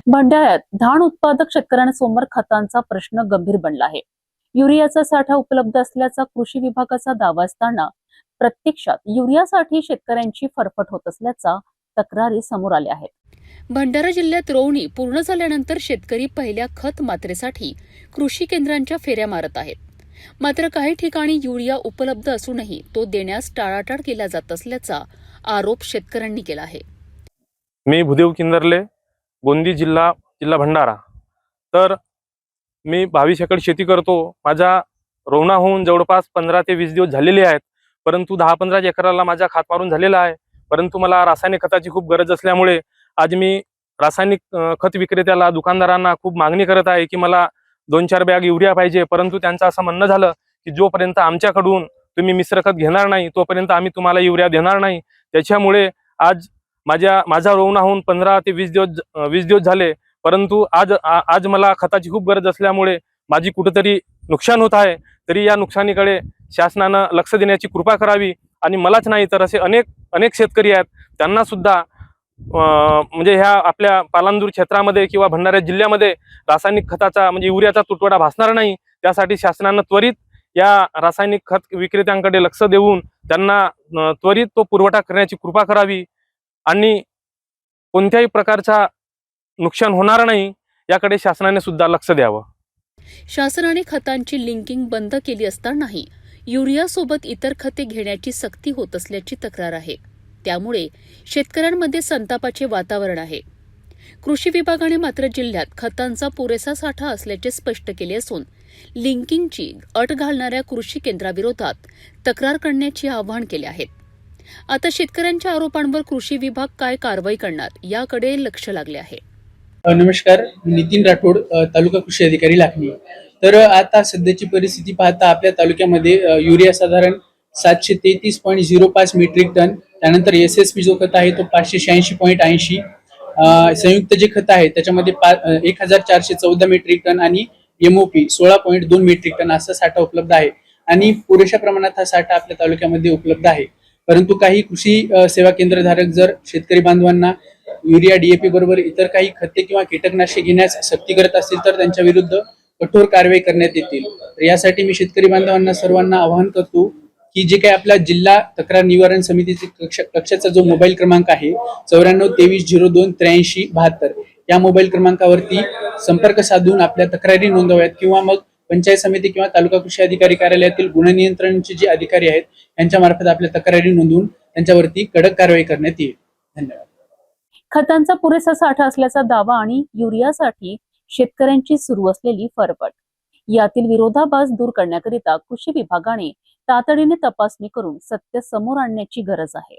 भंडाऱ्यात धान उत्पादक शेतकऱ्यांसमोर खतांचा प्रश्न गंभीर बनला आहे। युरियाचा साठा उपलब्ध असल्याचा कृषी विभागाचा दावा असताना प्रत्यक्षात युरियासाठी शेतकऱ्यांची फरफट होत असल्याचा तक्रारी समोर आल्या आहेत। भंडारा जिल्ह्यात रोवणी पूर्ण झाल्यानंतर शेतकरी पहिल्या खत मात्रेसाठी कृषी केंद्रांच्या फेऱ्या मारत आहेत। मात्र काही ठिकाणी युरिया उपलब्ध असूनही तो देण्यास टाळाटाळ केला जात असल्याचा आरोप शेतकऱ्यांनी केला आहे। मी भूदेव किंदरले, गोंदी जिल्हा भंडारा। तर मी 22 एकर शेती करतो। माझ्या रोवणाहून जवळपास 15 ते 20 दिवस झालेले आहेत, परंतु 10-15 एकराला माझा खात मारून झालेला आहे। परंतु मला रासायनिक खताची खूप गरज असल्यामुळे आज मी रासायनिक खत विक्रेत्याला, दुकानदारांना खूप मागणी करत आहे की मला 2-4 बॅग युरिया पाहिजे। परंतु त्यांचं असं म्हणणं झालं की जोपर्यंत आमच्याकडून तुम्ही मिश्र खत घेणार नाही तोपर्यंत आम्ही तुम्हाला युरिया देणार नाही। त्याच्यामुळे आज माझ्या रोवणाहून 15 ते 20 दिवस झाले, परंतु आज मला खताची खूप गरज असल्यामुळे माझी कुठेतरी नुकसान होत आहे। तरी या नुकसानीकडे शासनानं लक्ष देण्याची कृपा करावी आणि मलाच नाही तर असे अनेक शेतकरी आहेत त्यांना सुद्धा म्हणजे ह्या आपल्या पालांदूर क्षेत्रामध्ये किंवा भंडारा जिल्ह्यामध्ये रासायनिक खताचा म्हणजे युरियाचा तुटवडा भासणार नाही। त्यासाठी शासनानं त्वरित या रासायनिक खत विक्रेत्यांकडे लक्ष देऊन त्यांना त्वरित तो पुरवठा करण्याची कृपा करावी आणि कोणत्याही प्रकारचा नुकसान होणार नाही याकडे शासनाने सुद्धा लक्ष द्यावं। शासनाने खतांची लिंकिंग बंद केली असतानाही युरियासोबत इतर खते घेण्याची सक्ती होत असल्याची तक्रार आहे। त्यामुळे शेतकऱ्यांमध्ये संतापाचे वातावरण आहे। कृषी विभागाने मात्र जिल्ह्यात खतांचा पुरेसा साठा असल्याचे स्पष्ट केले असून लिंकिंगची अट घालणाऱ्या कृषी केंद्राविरोधात तक्रार करण्याचे आवाहन केले आहे। आता शेतकऱ्यांच्या आरोपांवर कृषी विभाग काय कारवाई करणार याकडे लक्ष लागले आहे। नमस्कार, नितीन राठोड, तालुका कृषी अधिकारी लाखनी। तर आता सध्याची परिस्थिती पाहता आपल्या तालुक्यामध्ये युरिया साधारण 733.05 मेट्रिक टन, त्यानंतर एसएसपी जो खत आहे तो 586.80, संयुक्त जे खत आहे त्याच्यामध्ये 1414 मेट्रिक टन आणि एमओपी 16.2 मेट्रिक टन असा साठा उपलब्ध आहे आणि पुरेशा प्रमाणात हा साठा आपल्या तालुक्यामध्ये उपलब्ध आहे। परंतु काही कृषी सेवा केंद्रधारक जर शेतकरी बांधवांना युरिया, डीएपी बरोबर इतर काही खते किंवा कीटकनाशके घेण्यास सक्ती करत असतील तर त्यांच्या विरुद्ध कठोर कारवाई करण्यात येतील। तर यासाठी मी शेतकरी बांधवांना सर्वांना आवाहन करतो की जे काही आपला जिल्हा तक्रार निवारण समितीचे कक्षाचा जो मोबाईल क्रमांक आहे 9423028372 या मोबाईल क्रमांकावरती संपर्क साधून आपल्या तक्रारी नोंदवाव्यात किंवा मग पंचायत समिती किंवा तालुका कृषी अधिकारी कार्यालयातील गुणनियंत्रणचे जे अधिकारी आहेत यांच्या मार्फत आपल्या तक्रारी नोंदवून त्यांच्यावरती कडक कारवाई करण्यात येईल। धन्यवाद। खतांचा पुरेसा साठा असल्याचा दावा आणि युरियासाठी शेतकऱ्यांची सुरू असलेली फरफट यातील विरोधाभास दूर करण्याकरिता कृषी विभागाने तातडीने तपासणी करून सत्य समोर आणण्याची गरज आहे।